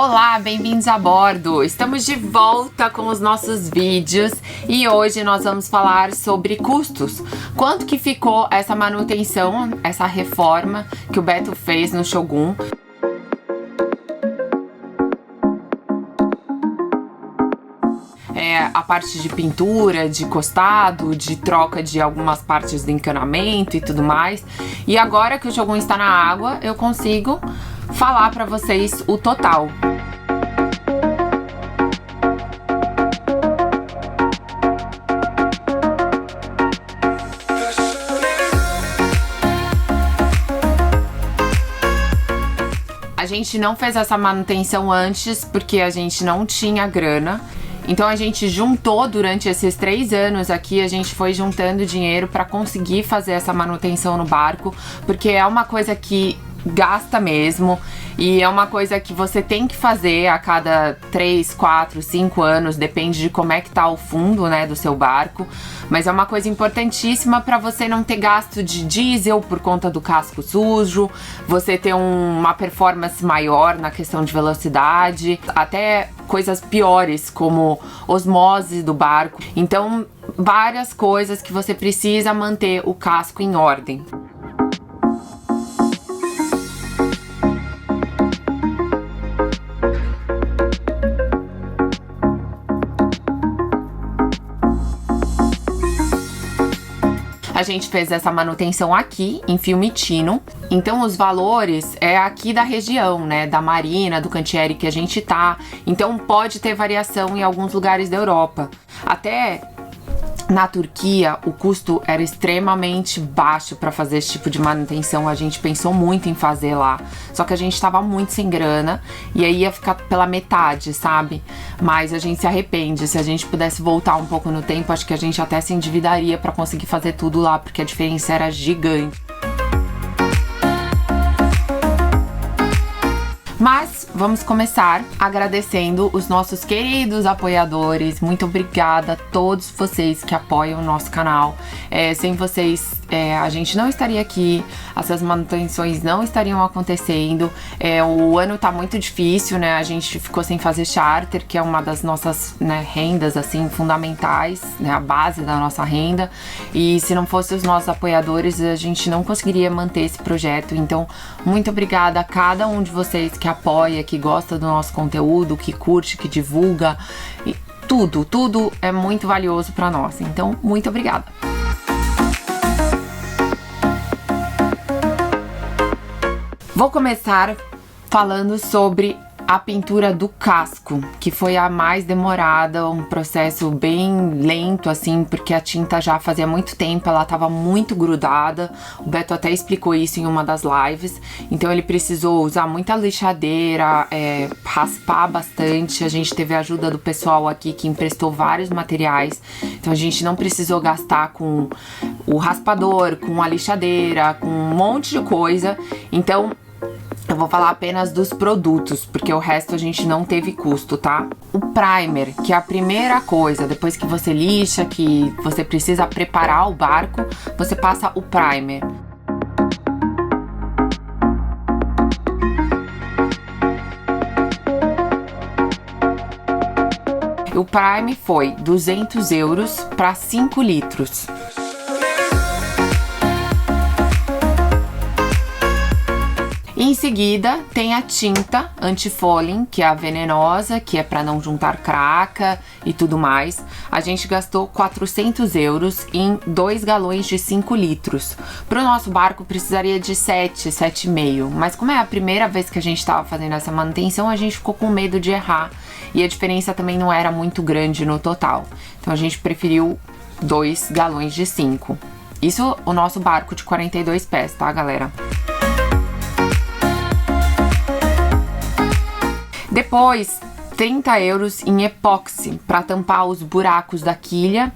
Olá, bem-vindos a bordo! Estamos de volta com os nossos vídeos e hoje nós vamos falar sobre custos. Quanto que ficou essa manutenção, essa reforma que o Beto fez no Shogun? A parte de pintura, de costado, de troca de algumas partes do encanamento e tudo mais. E agora que o Shogun está na água, eu consigo falar para vocês o total. A gente não fez essa manutenção antes porque a gente não tinha grana. Então a gente juntou durante esses 3 anos aqui, a gente foi juntando dinheiro para conseguir fazer essa manutenção no barco, porque é uma coisa que gasta mesmo e é uma coisa que você tem que fazer a cada 3, 4, 5 anos, depende de como é que tá o fundo, né, do seu barco, mas é uma coisa importantíssima para você não ter gasto de diesel por conta do casco sujo, você ter uma performance maior na questão de velocidade, até coisas piores como osmose do barco. Então, várias coisas que você precisa manter o casco em ordem. A gente fez essa manutenção aqui em Fiumicino, então os valores é aqui da região, né, da Marina, do Cantieri que a gente tá, então pode ter variação em alguns lugares da Europa. Até na Turquia, o custo era extremamente baixo para fazer esse tipo de manutenção, a gente pensou muito em fazer lá, só que a gente tava muito sem grana e aí ia ficar pela metade, sabe? Mas a gente se arrepende, se a gente pudesse voltar um pouco no tempo, acho que a gente até se endividaria para conseguir fazer tudo lá, porque a diferença era gigante. Mas vamos começar agradecendo os nossos queridos apoiadores. Muito obrigada a todos vocês que apoiam o nosso canal. Sem vocês, a gente não estaria aqui, essas manutenções não estariam acontecendo. O ano tá muito difícil, né? A gente ficou sem fazer charter, que é uma das nossas, né, rendas assim fundamentais, né? A base da nossa renda. E se não fossem os nossos apoiadores, a gente não conseguiria manter esse projeto. Então, muito obrigada a cada um de vocês que apoia, que gosta do nosso conteúdo, que curte, que divulga, e tudo é muito valioso para nós. Então, muito obrigada. Vou começar falando sobre a pintura do casco, que foi a mais demorada, um processo bem lento, assim, porque a tinta já fazia muito tempo, ela estava muito grudada. O Beto até explicou isso em uma das lives, então ele precisou usar muita lixadeira, raspar bastante. A gente teve a ajuda do pessoal aqui que emprestou vários materiais, então a gente não precisou gastar com o raspador, com a lixadeira, com um monte de coisa. Então eu vou falar apenas dos produtos, porque o resto a gente não teve custo, tá? O primer, que é a primeira coisa, depois que você lixa, que você precisa preparar o barco, você passa o primer. O primer foi 200 euros para 5 litros. Em seguida, tem a tinta anti-fouling, que é a venenosa, que é para não juntar craca e tudo mais. A gente gastou 400 euros em 2 galões de 5 litros. Para o nosso barco precisaria de 7,5. Mas como é a primeira vez que a gente estava fazendo essa manutenção, a gente ficou com medo de errar. E a diferença também não era muito grande no total. Então a gente preferiu 2 galões de 5. Isso o nosso barco de 42 pés, tá, galera? Depois, 30 euros em epóxi para tampar os buracos da quilha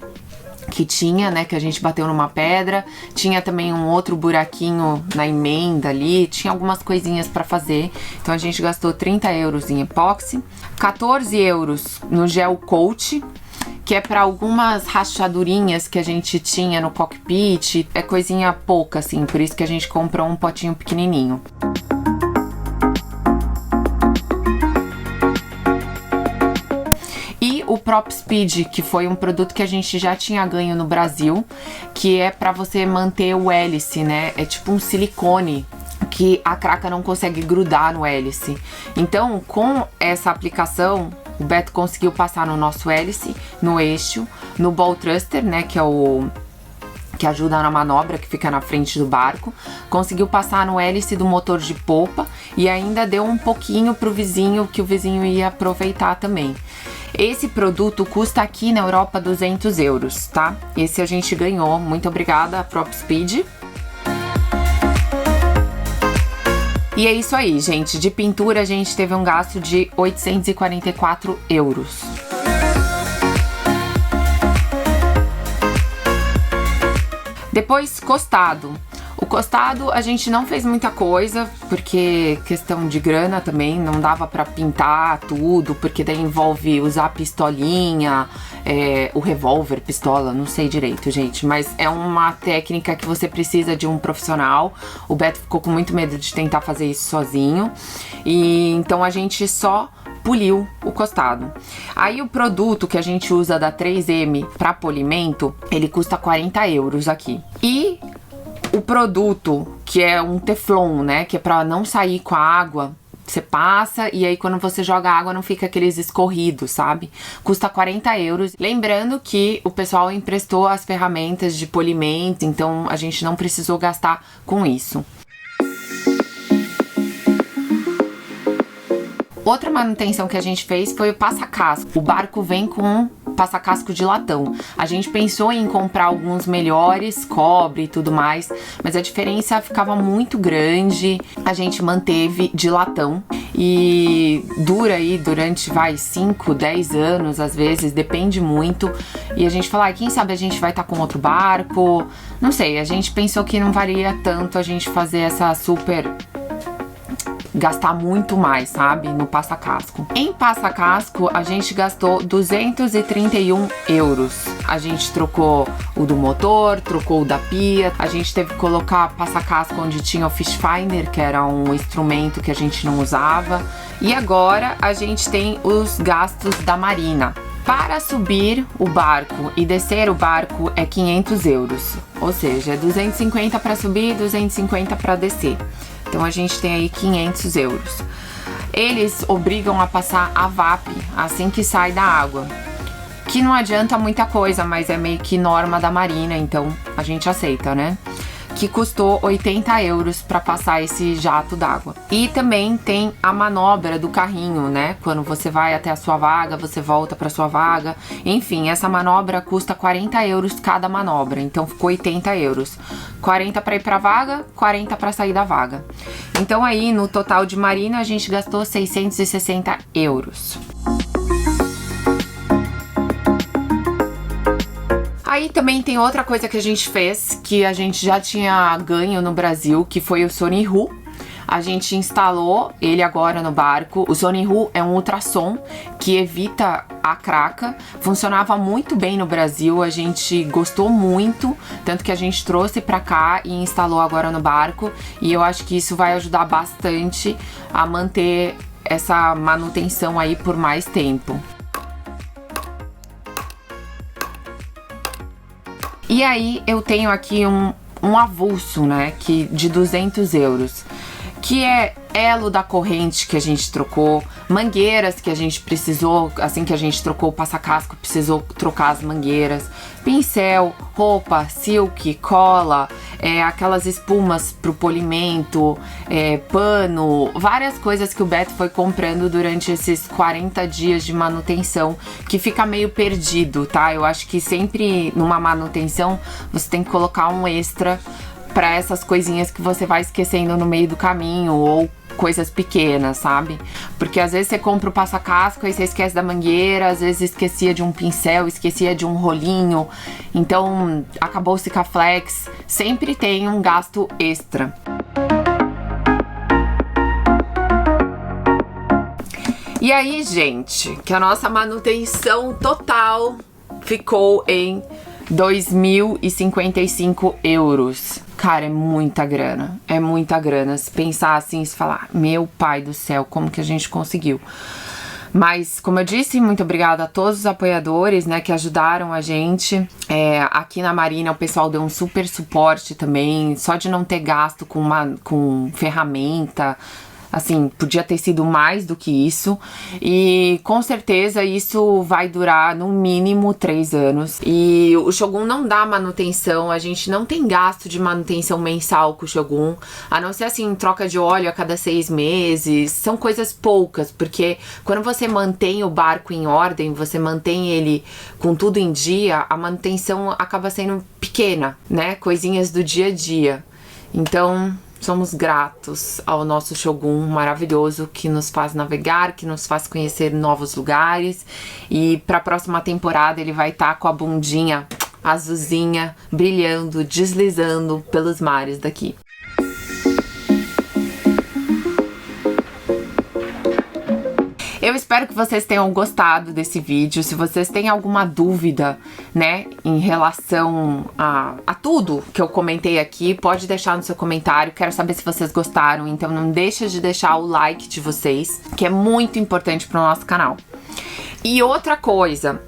que tinha, né, que a gente bateu numa pedra. Tinha também um outro buraquinho na emenda ali, tinha algumas coisinhas para fazer. Então a gente gastou 30 euros em epóxi, 14 euros no gel coat, que é para algumas rachadurinhas que a gente tinha no cockpit. É coisinha pouca, assim, por isso que a gente comprou um potinho pequenininho. Prop Speed, que foi um produto que a gente já tinha ganho no Brasil, que é pra você manter o hélice, né? É tipo um silicone que a craca não consegue grudar no hélice. Então, com essa aplicação, o Beto conseguiu passar no nosso hélice, no eixo, no ball thruster, né, que é o que ajuda na manobra, que fica na frente do barco, conseguiu passar no hélice do motor de popa e ainda deu um pouquinho pro vizinho, que o vizinho ia aproveitar também. Esse produto custa aqui na Europa 200 euros, tá? Esse a gente ganhou. Muito obrigada, Prop Speed. E é isso aí, gente. De pintura a gente teve um gasto de 844 euros. Depois, costado. O costado a gente não fez muita coisa, porque questão de grana também, não dava pra pintar tudo, porque daí envolve usar pistolinha, o revólver, pistola, não sei direito, gente. Mas é uma técnica que você precisa de um profissional. O Beto ficou com muito medo de tentar fazer isso sozinho. E então a gente só poliu o costado. Aí o produto que a gente usa da 3M para polimento, ele custa 40 euros aqui. E o produto que é um teflon, né, que é para não sair com a água, você passa e aí quando você joga água não fica aqueles escorridos, sabe? Custa 40 euros. Lembrando que o pessoal emprestou as ferramentas de polimento, então a gente não precisou gastar com isso. Outra manutenção que a gente fez foi o passa-casco. O barco vem com um passa-casco de latão. A gente pensou em comprar alguns melhores, cobre e tudo mais, mas a diferença ficava muito grande. A gente manteve de latão e dura aí durante, 5, 10 anos, às vezes, depende muito. E a gente falou, quem sabe a gente vai estar com outro barco? Não sei, a gente pensou que não valia tanto a gente fazer essa gastar muito mais, sabe, no passa-casco. Em passa-casco, a gente gastou 231 euros. A gente trocou o do motor, trocou o da pia, a gente teve que colocar passa-casco onde tinha o fish finder, que era um instrumento que a gente não usava. E agora a gente tem os gastos da marina. Para subir o barco e descer o barco é 500 euros, ou seja, é 250 para subir e 250 para descer. Então a gente tem aí 500 euros. Eles obrigam a passar a VAP assim que sai da água, que não adianta muita coisa, mas é meio que norma da marina, então a gente aceita, né? Que custou 80 euros para passar esse jato d'água. E também tem a manobra do carrinho, né? Quando você vai até a sua vaga, você volta para sua vaga. Enfim, essa manobra custa 40 euros cada manobra, então ficou 80 euros. 40 para ir para a vaga, 40 para sair da vaga. Então aí, no total de marina, a gente gastou 660 euros. Aí também tem outra coisa que a gente fez, que a gente já tinha ganho no Brasil, que foi o Sonihu. A gente instalou ele agora no barco. O Sonihu é um ultrassom que evita a craca. Funcionava muito bem no Brasil, a gente gostou muito, tanto que a gente trouxe pra cá e instalou agora no barco. E eu acho que isso vai ajudar bastante a manter essa manutenção aí por mais tempo. E aí eu tenho aqui um avulso, né, de 200 euros, que é elo da corrente que a gente trocou, mangueiras que a gente precisou, assim que a gente trocou o passa-casco, precisou trocar as mangueiras, pincel, roupa, silk, cola, aquelas espumas pro polimento, pano, várias coisas que o Beto foi comprando durante esses 40 dias de manutenção, que fica meio perdido, tá? Eu acho que sempre numa manutenção você tem que colocar um extra para essas coisinhas que você vai esquecendo no meio do caminho, ou coisas pequenas, sabe? Porque às vezes você compra o passa-casco e você esquece da mangueira, às vezes esquecia de um pincel, esquecia de um rolinho, então acabou o Sikaflex, sempre tem um gasto extra. E aí, gente, que a nossa manutenção total ficou em 2.055 euros. Cara, é muita grana. É muita grana. Se pensar assim, se falar, meu pai do céu, como que a gente conseguiu? Mas, como eu disse, muito obrigada a todos os apoiadores, né, que ajudaram a gente. Aqui na Marina o pessoal deu um super suporte também, só de não ter gasto com ferramenta. Assim, podia ter sido mais do que isso. E com certeza isso vai durar no mínimo 3 anos. E o Shogun não dá manutenção, a gente não tem gasto de manutenção mensal com o Shogun. A não ser assim, troca de óleo a cada 6 meses. São coisas poucas, porque quando você mantém o barco em ordem, você mantém ele com tudo em dia, a manutenção acaba sendo pequena, né? Coisinhas do dia a dia. Então, somos gratos ao nosso Shogun maravilhoso que nos faz navegar, que nos faz conhecer novos lugares. E para a próxima temporada ele vai estar com a bundinha azulzinha, brilhando, deslizando pelos mares daqui. Eu espero que vocês tenham gostado desse vídeo. Se vocês têm alguma dúvida, né, em relação a tudo que eu comentei aqui, pode deixar no seu comentário. Quero saber se vocês gostaram, então não deixa de deixar o like de vocês, que é muito importante para o nosso canal. E outra coisa,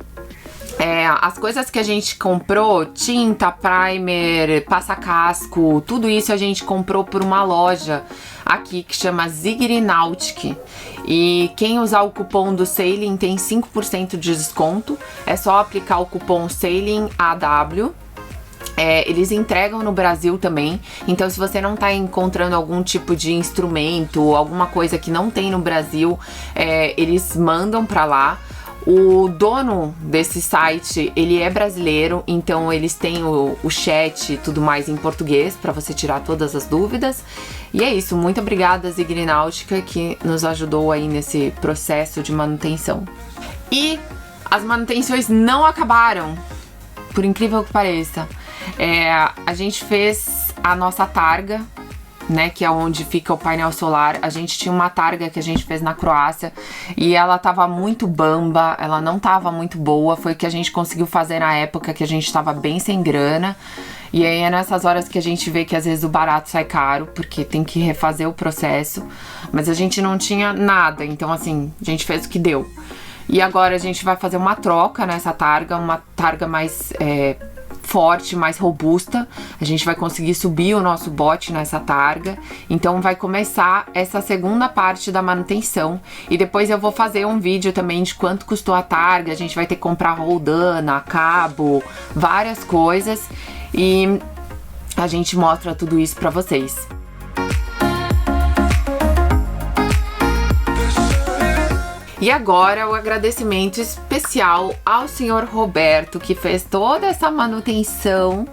as coisas que a gente comprou, tinta, primer, passa-casco, tudo isso a gente comprou por uma loja aqui que chama Zigri Nautic. E quem usar o cupom do Sailing tem 5% de desconto. É só aplicar o cupom SAILINGAW. Eles entregam no Brasil também. Então, se você não tá encontrando algum tipo de instrumento, alguma coisa que não tem no Brasil, eles mandam pra lá. O dono desse site, ele é brasileiro, então eles têm o chat e tudo mais em português para você tirar todas as dúvidas. E é isso, muito obrigada Zigri Náutica que nos ajudou aí nesse processo de manutenção. E as manutenções não acabaram, por incrível que pareça. A gente fez a nossa targa, né, que é onde fica o painel solar. A gente tinha uma targa que a gente fez na Croácia e ela tava muito bamba, ela não tava muito boa. Foi o que a gente conseguiu fazer na época que a gente tava bem sem grana. E aí é nessas horas que a gente vê que às vezes o barato sai caro, porque tem que refazer o processo. Mas a gente não tinha nada, então assim, a gente fez o que deu. E agora a gente vai fazer uma troca nessa targa, uma targa mais forte, mais robusta. A gente vai conseguir subir o nosso bote nessa targa. Então vai começar essa segunda parte da manutenção. E depois eu vou fazer um vídeo também de quanto custou a targa. A gente vai ter que comprar roldana, cabo, várias coisas. E a gente mostra tudo isso pra vocês. E agora o agradecimento especial ao senhor Roberto, que fez toda essa manutenção,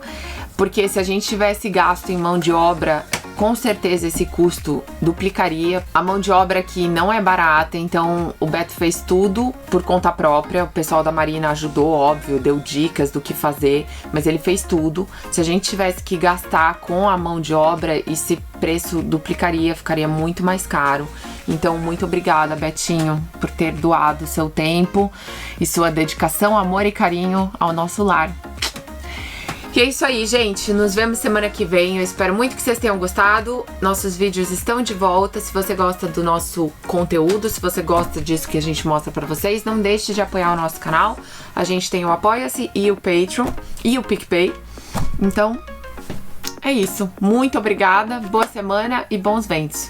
porque se a gente tivesse gasto em mão de obra, com certeza esse custo duplicaria. A mão de obra aqui não é barata, então o Beto fez tudo por conta própria. O pessoal da Marina ajudou, óbvio, deu dicas do que fazer, mas ele fez tudo. Se a gente tivesse que gastar com a mão de obra, esse preço duplicaria, ficaria muito mais caro. Então, muito obrigada, Betinho, por ter doado seu tempo e sua dedicação, amor e carinho ao nosso lar. E é isso aí, gente. Nos vemos semana que vem. Eu espero muito que vocês tenham gostado. Nossos vídeos estão de volta. Se você gosta do nosso conteúdo, se você gosta disso que a gente mostra pra vocês, não deixe de apoiar o nosso canal. A gente tem o Apoia-se e o Patreon e o PicPay. Então, é isso. Muito obrigada, boa semana e bons ventos.